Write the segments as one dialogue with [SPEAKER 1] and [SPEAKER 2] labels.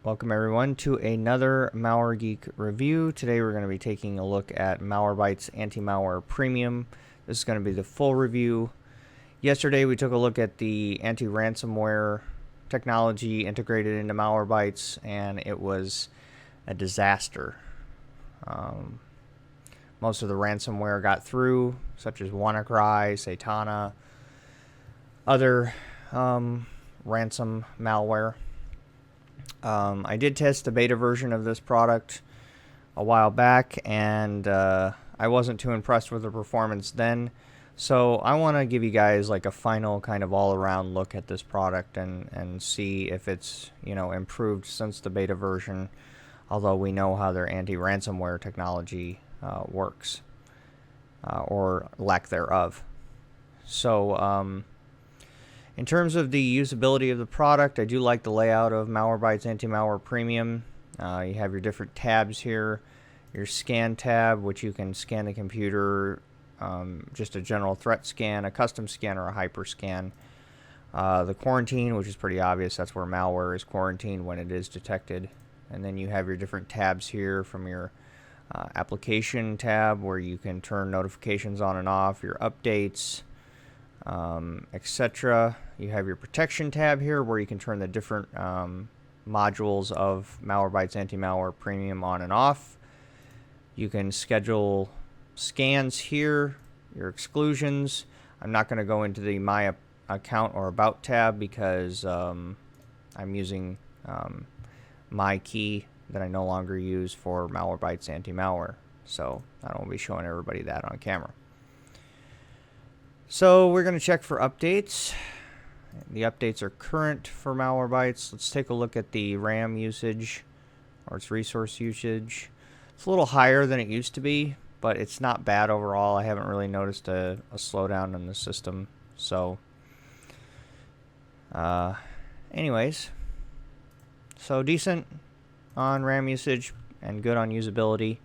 [SPEAKER 1] Welcome everyone to another Malware Geek review. Today we're going to be taking a look at Malwarebytes Anti-Malware Premium. This is going to be the full review. Yesterday we took a look at the anti-ransomware technology integrated into Malwarebytes, and it was a disaster. Most of the ransomware got through, such as WannaCry, Satana, other ransom malware. I did test the beta version of this product a while back, and I wasn't too impressed with the performance then. So I want to give you guys like a final kind of all-around look at this product and see if it's, improved since the beta version, although we know how their anti-ransomware technology works, or lack thereof. So in terms of the usability of the product, I do like the layout of Malwarebytes Anti-Malware Premium. You have your different tabs here. Your scan tab, which you can scan the computer, just a general threat scan, a custom scan, or a hyper scan. The quarantine, which is pretty obvious, that's where malware is quarantined when it is detected. And then you have your different tabs here from your application tab, where you can turn notifications on and off, your updates, etc. You have your protection tab here, where you can turn the different modules of Malwarebytes Anti-Malware Premium on and off. You can schedule scans here, your exclusions. I'm not going to go into the My Account or About tab because I'm using my key that I no longer use for Malwarebytes Anti-Malware, so I don't want to be showing everybody that on camera. So we're going to check for updates. The updates are current for Malwarebytes. Let's take a look at the RAM usage, or its resource usage. It's a little higher than it used to be, but it's not bad overall. I haven't really noticed a slowdown in the system. So anyways, so decent on RAM usage and good on usability.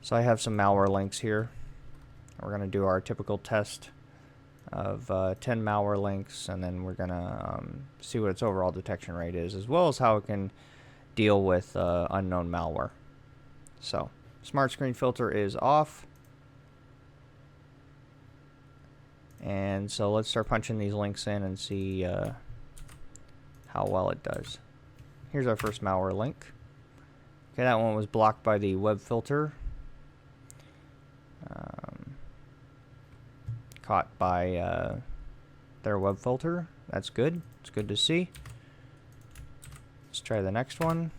[SPEAKER 1] So I have some malware links here. We're going to do our typical test of 10 malware links, and then we're going to see what its overall detection rate is, as well as how it can deal with unknown malware. So smart screen filter is off, and so let's start punching these links in and see how well it does. Here's our first malware link. Okay, that one was blocked by the web filter. Caught by their web filter. That's good. It's good to see. Let's try the next one.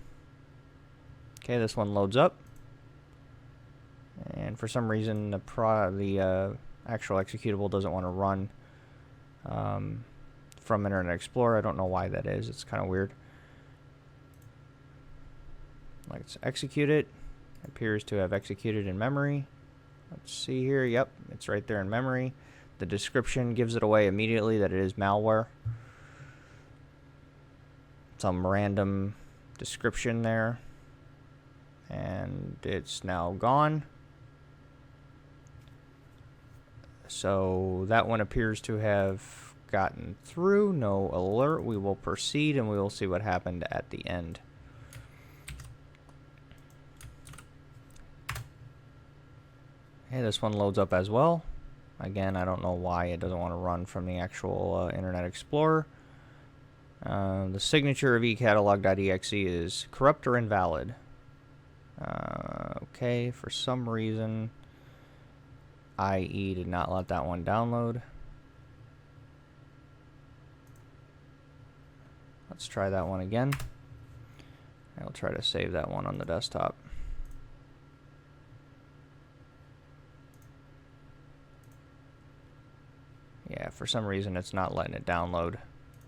[SPEAKER 1] Okay, this one loads up, and for some reason the actual executable doesn't want to run from Internet Explorer. I don't know why that is. It's kind of weird. Let's execute it. It appears to have executed in memory. Let's see here. Yep, it's right there in memory. The description gives it away immediately that it is malware. Some random description there. And it's now gone. So that one appears to have gotten through. No alert. We will proceed and we will see what happened at the end. Okay, this one loads up as well. Again, I don't know why it doesn't want to run from the actual Internet Explorer. The signature of eCatalog.exe is corrupt or invalid. Okay, for some reason, IE did not let that one download. Let's try that one again. I'll try to save that one on the desktop. Yeah, for some reason it's not letting it download.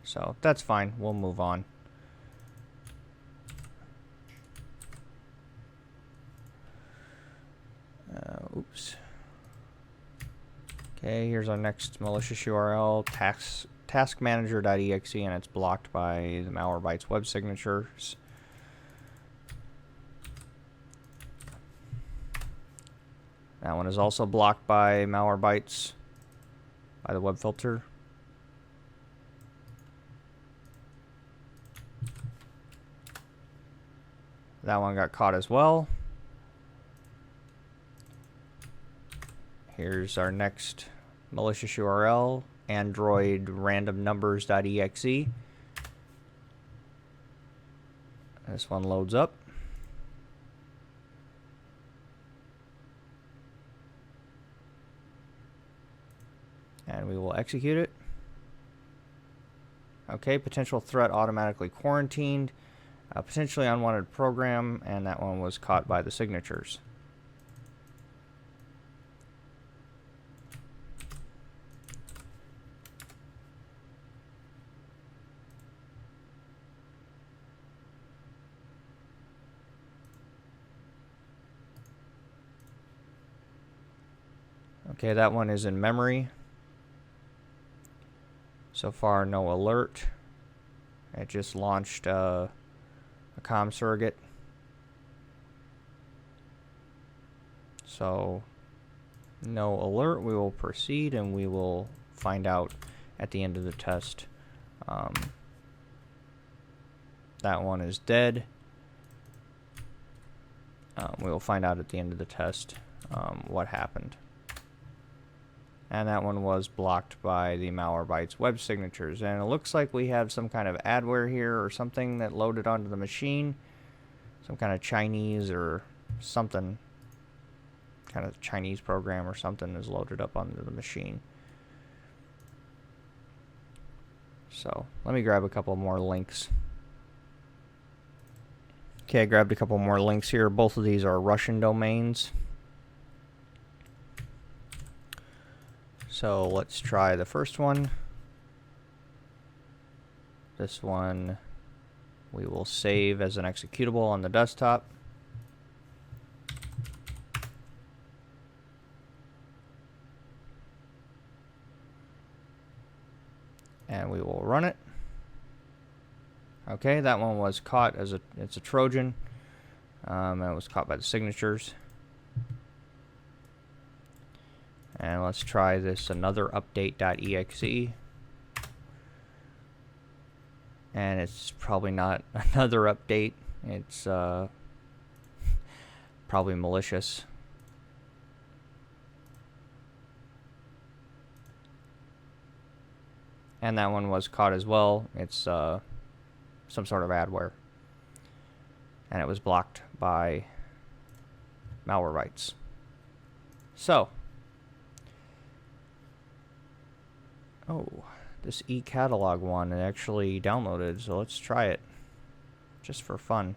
[SPEAKER 1] So that's fine. We'll move on. Oops. Okay, here's our next malicious URL, taskmanager.exe, and it's blocked by the Malwarebytes web signatures. That one is also blocked by Malwarebytes, by the web filter. That one got caught as well. Here's our next malicious URL, Android randomnumbers.exe. This one loads up. And we will execute it. Okay, potential threat automatically quarantined. Potentially unwanted program, and that one was caught by the signatures. Okay, that one is in memory. So far, no alert. It just launched a COM surrogate. So, no alert. We will proceed, and we will find out at the end of the test. That one is dead. We will find out at the end of the test what happened. And that one was blocked by the Malwarebytes web signatures. And it looks like we have some kind of adware here or something that loaded onto the machine. Some kind of Chinese or something. Kind of Chinese program or something is loaded up onto the machine. So let me grab a couple more links. Okay, I grabbed a couple more links here. Both of these are Russian domains. So let's try the first one. This one we will save as an executable on the desktop. And we will run it. Okay, that one was caught as it's a Trojan. And it was caught by the signatures. And let's try this another update.exe. And it's probably not another update. It's probably malicious. And that one was caught as well. It's some sort of adware. And it was blocked by Malwarebytes. So, oh, this e-catalog one it actually downloaded, so let's try it just for fun.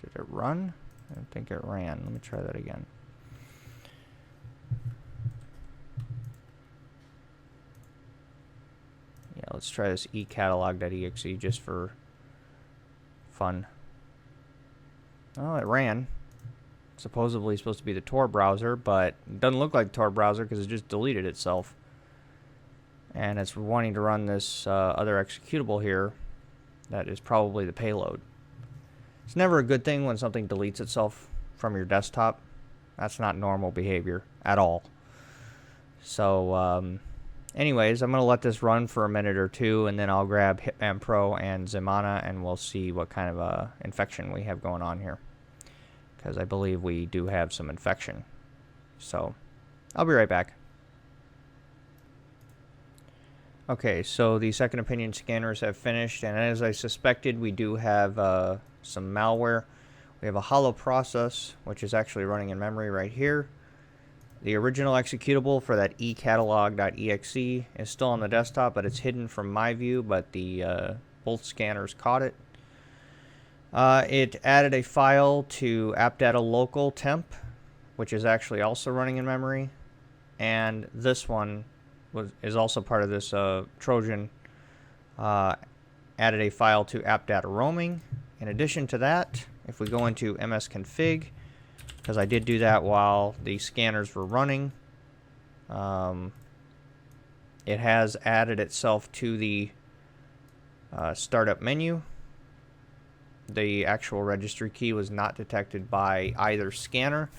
[SPEAKER 1] Did it run? I don't think it ran. Let me try that again. Yeah, let's try this e-catalog.exe just for fun. Oh, it ran. Supposedly supposed to be the Tor browser, but it doesn't look like the Tor browser because it just deleted itself. And it's wanting to run this other executable here that is probably the payload. It's never a good thing when something deletes itself from your desktop. That's not normal behavior at all. So, anyways, I'm going to let this run for a minute or two, and then I'll grab Hitman Pro and Ximena, and we'll see what kind of infection we have going on here. Because I believe we do have some infection. So, I'll be right back. Okay, so the second opinion scanners have finished, and as I suspected, we do have some malware. We have a hollow process, which is actually running in memory right here. The original executable for that eCatalog.exe is still on the desktop, but it's hidden from my view, but the both scanners caught it. It added a file to appdata local temp, which is actually also running in memory, and this one is also part of this Trojan. Added a file to appdata roaming. In addition to that, if we go into msconfig, because I did do that while the scanners were running, it has added itself to the startup menu. The actual registry key was not detected by either scanner,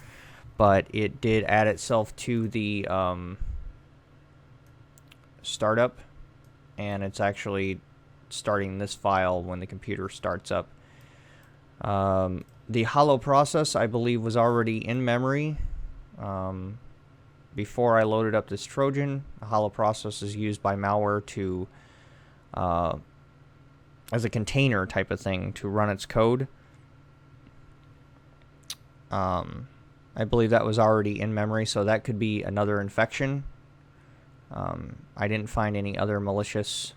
[SPEAKER 1] but it did add itself to the startup and it's actually starting this file when the computer starts up. The hollow process, I believe, was already in memory before I loaded up this Trojan. The hollow process is used by malware to as a container type of thing to run its code. I believe that was already in memory, so that could be another infection. I didn't find any other malicious,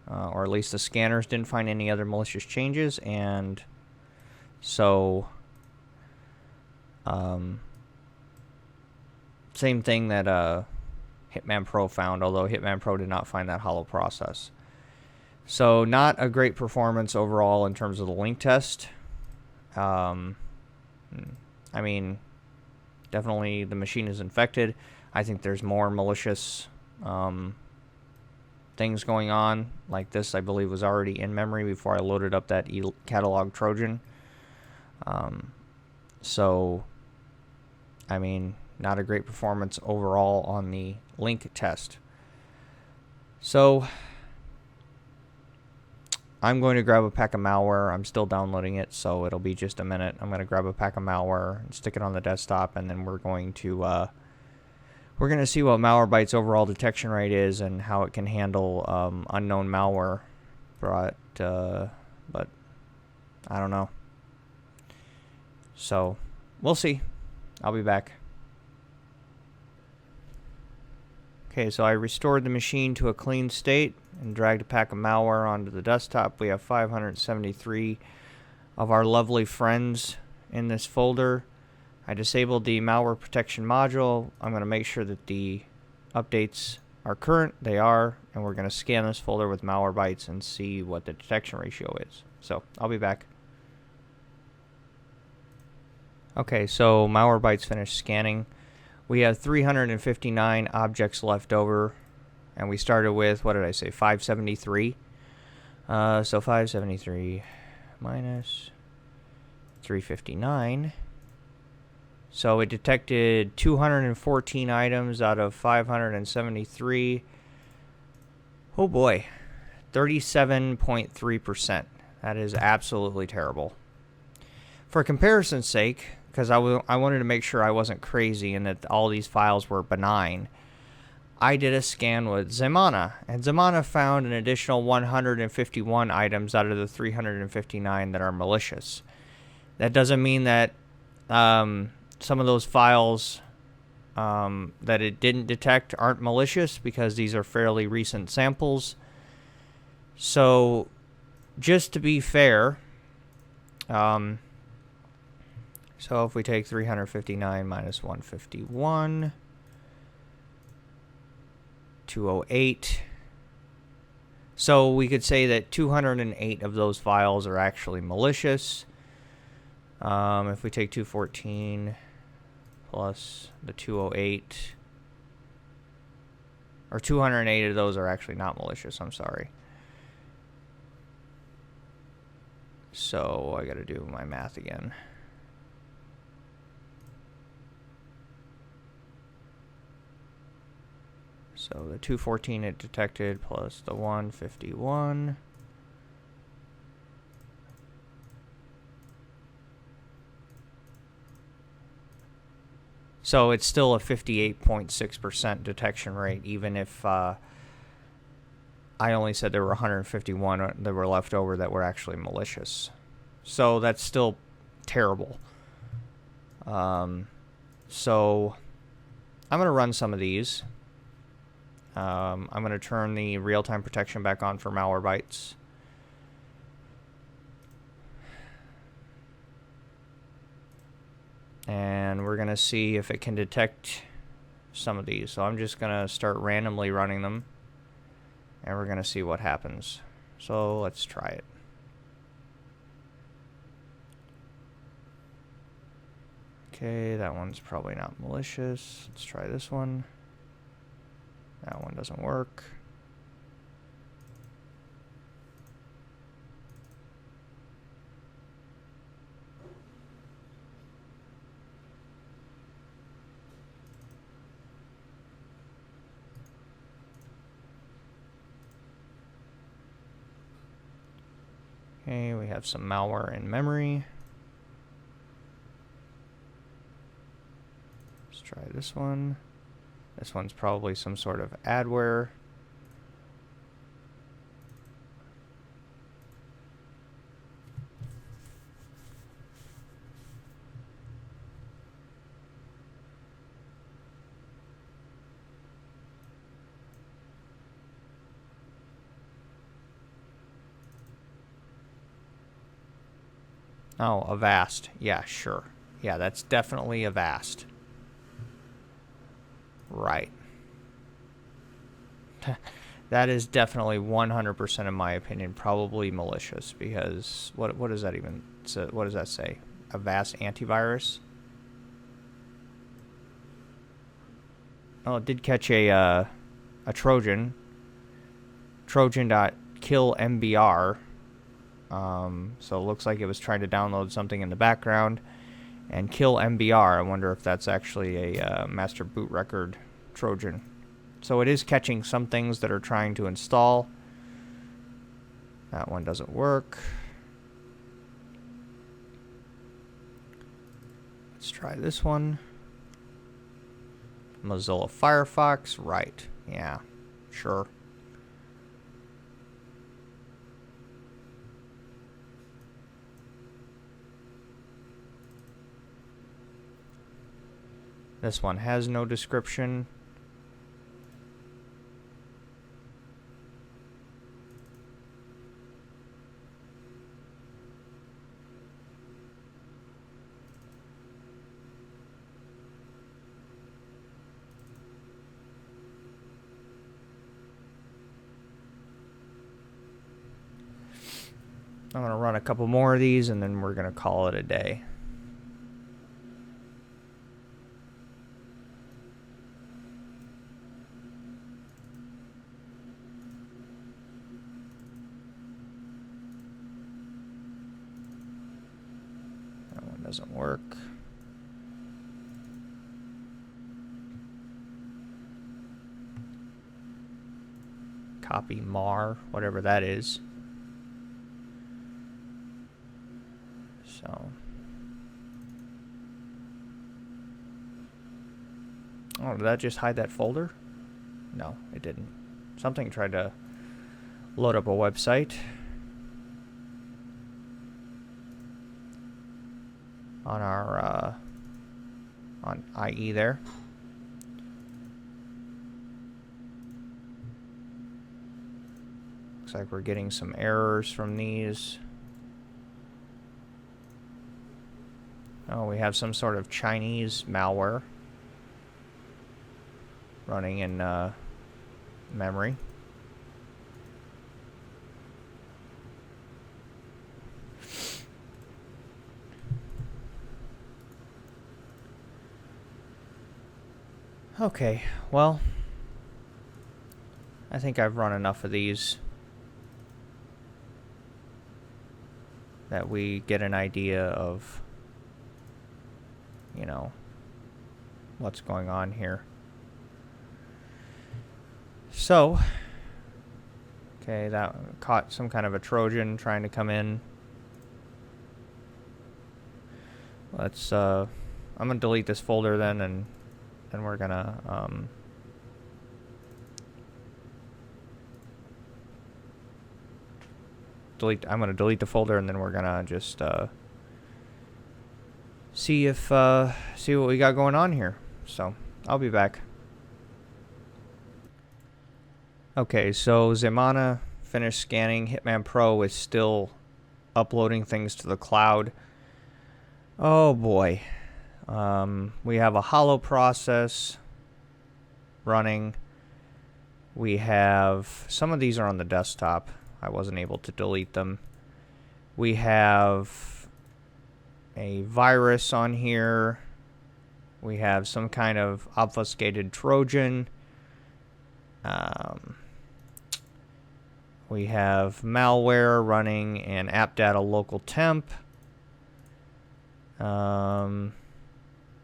[SPEAKER 1] or at least the scanners didn't find any other malicious changes, and so same thing that Hitman Pro found, although Hitman Pro did not find that hollow process. So not a great performance overall in terms of the link test. I mean, definitely the machine is infected. I think there's more malicious things going on. Like this, I believe, was already in memory before I loaded up that catalog Trojan. So, I mean, not a great performance overall on the link test. So, I'm going to grab a pack of malware. I'm still downloading it, so it'll be just a minute. I'm going to grab a pack of malware and stick it on the desktop, and then we're going to see what Malwarebytes' overall detection rate is and how it can handle unknown malware. But I don't know. So we'll see. I'll be back. Okay, so I restored the machine to a clean state and dragged a pack of malware onto the desktop. We have 573 of our lovely friends in this folder. I disabled the malware protection module. I'm going to make sure that the updates are current. They are, and we're going to scan this folder with Malwarebytes and see what the detection ratio is. So I'll be back. Okay, so Malwarebytes finished scanning. We have 359 objects left over, and we started with, what did I say, 573? So 573 minus 359. So it detected 214 items out of 573. Oh boy, 37.3%. That is absolutely terrible. For comparison's sake, because I wanted to make sure I wasn't crazy and that all these files were benign, I did a scan with Ximena, and Ximena found an additional 151 items out of the 359 that are malicious. That doesn't mean that some of those files that it didn't detect aren't malicious, because these are fairly recent samples. So, just to be fair, so if we take 359 minus 151, 208. So we could say that 208 of those files are actually malicious. If we take 214 plus the 208, or 208 of those are actually not malicious, I'm sorry. So I gotta do my math again. So the 214 it detected plus the 151. So it's still a 58.6% detection rate, even if I only said there were 151 that were left over that were actually malicious. So that's still terrible. So I'm going to run some of these. I'm going to turn the real-time protection back on for Malwarebytes. And we're going to see if it can detect some of these. So I'm just going to start randomly running them, and we're going to see what happens. So let's try it. Okay, that one's probably not malicious. Let's try this one. That one doesn't work. Okay, we have some malware in memory. Let's try this one. This one's probably some sort of adware. Oh, Avast. Yeah, sure. Yeah, that's definitely Avast. Right. That is definitely 100% in my opinion probably malicious, because what does that even say? What does that say? Avast antivirus? Oh, it did catch a Trojan. Trojan.killmbr. So it looks like it was trying to download something in the background and kill MBR. I wonder if that's actually a master boot record Trojan. So it is catching some things that are trying to install. That one doesn't work. Let's try this one. Mozilla Firefox, right. Yeah, sure. This one has no description. I'm going to run a couple more of these and then we're going to call it a day. That one doesn't work. Copy mar, whatever that is. So, oh, did that just hide that folder? No, it didn't. Something tried to load up a website on our on IE there. Looks like we're getting some errors from these. Oh, we have some sort of Chinese malware running in memory. Okay, well, I think I've run enough of these that we get an idea of, you know, what's going on here. So, okay, that caught some kind of a Trojan trying to come in. Let's, I'm gonna delete this folder then, and then we're gonna, I'm gonna delete the folder, and then we're gonna just, see what we got going on here. So, I'll be back. Okay, so Ximena finished scanning. Hitman Pro is still uploading things to the cloud. Oh boy. We have a hollow process running. We have, some of these are on the desktop. I wasn't able to delete them. We have a virus on here. We have some kind of obfuscated Trojan. We have malware running an app data local temp.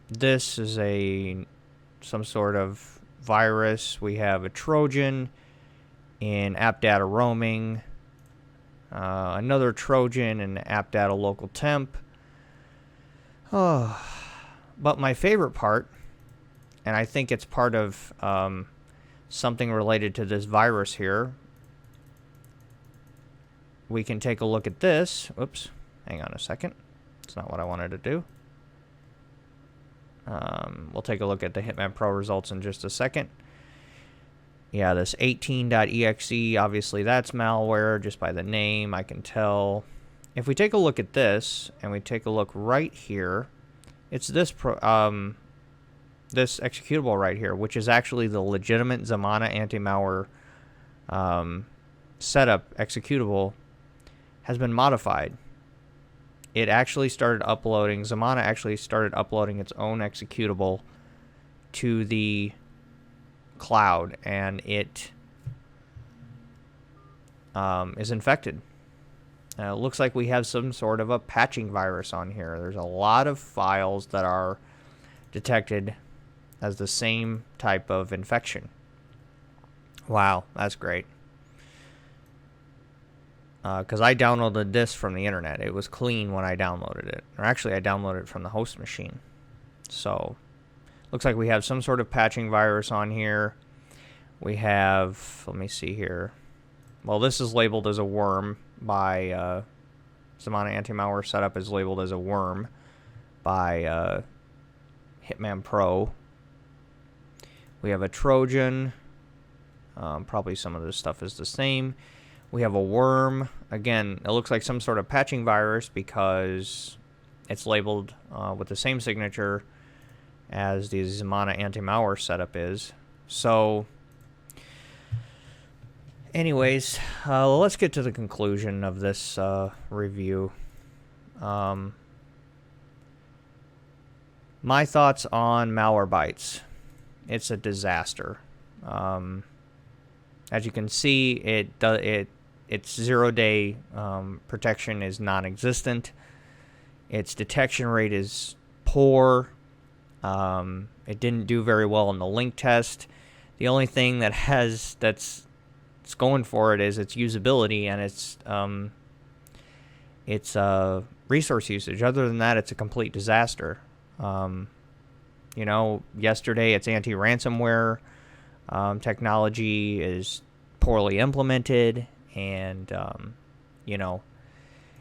[SPEAKER 1] This is some sort of virus. We have a Trojan in app data roaming. Another Trojan and app data local temp. Oh, but my favorite part, and I think it's part of something related to this virus here. We can take a look at this. Oops, hang on a second. It's not what I wanted to do. We'll take a look at the Ximena Pro results in just a second. Yeah, this 18.exe, obviously that's malware just by the name, I can tell. If we take a look at this, and we take a look right here, it's this this executable right here, which is actually the legitimate Ximena anti-malware setup executable, has been modified. It actually started uploading, Ximena actually started uploading its own executable to the cloud, and it is infected. It looks like we have some sort of a patching virus on here. There's a lot of files that are detected as the same type of infection. Wow, that's great. Because I downloaded this from the internet. It was clean when I downloaded it. Or actually, I downloaded it from the host machine. So, looks like we have some sort of patching virus on here. We have, let me see here. Well, this is labeled as a worm by Ximena Anti-Malware Setup is labeled as a worm by Ximena Pro. We have a Trojan. Probably some of this stuff is the same. We have a worm. Again, it looks like some sort of patching virus because it's labeled with the same signature as the Ximena Anti-Malware Setup is. So, anyways, let's get to the conclusion of this review. My thoughts on Malwarebytes. It's a disaster. As you can see, its 0-day protection is non-existent. Its detection rate is poor. It didn't do very well in the link test. The only thing that's going for it is its usability and its resource usage. Other than that, it's a complete disaster. You know, yesterday its anti-ransomware technology is poorly implemented, and you know,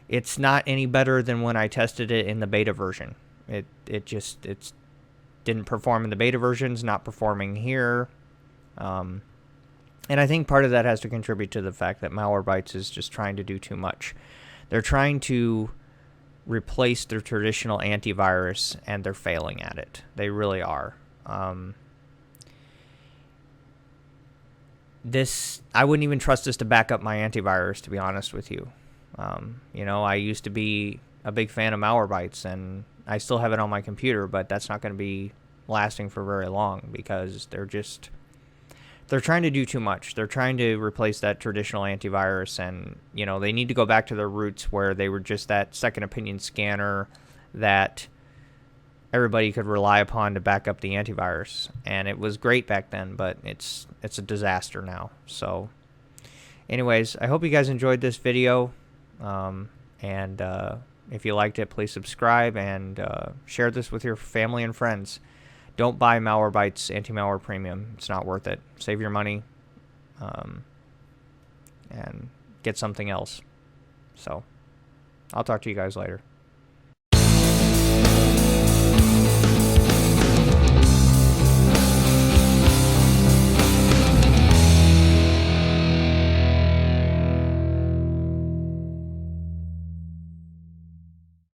[SPEAKER 1] it's not any better than when I tested it in the beta version. It didn't perform in the beta versions, not performing here. And I think part of that has to contribute to the fact that Malwarebytes is just trying to do too much. They're trying to replace their traditional antivirus, and they're failing at it. They really are. I wouldn't even trust this to back up my antivirus, to be honest with you. You know, I used to be a big fan of Malwarebytes, and I still have it on my computer, but that's not going to be lasting for very long because they're trying to do too much. They're trying to replace that traditional antivirus, and, you know, they need to go back to their roots where they were just that second opinion scanner that everybody could rely upon to back up the antivirus. And it was great back then, but it's a disaster now. So anyways, I hope you guys enjoyed this video. And if you liked it, please subscribe and share this with your family and friends. Don't buy Malwarebytes Anti-Malware Premium. It's not worth it. Save your money and get something else. So I'll talk to you guys later.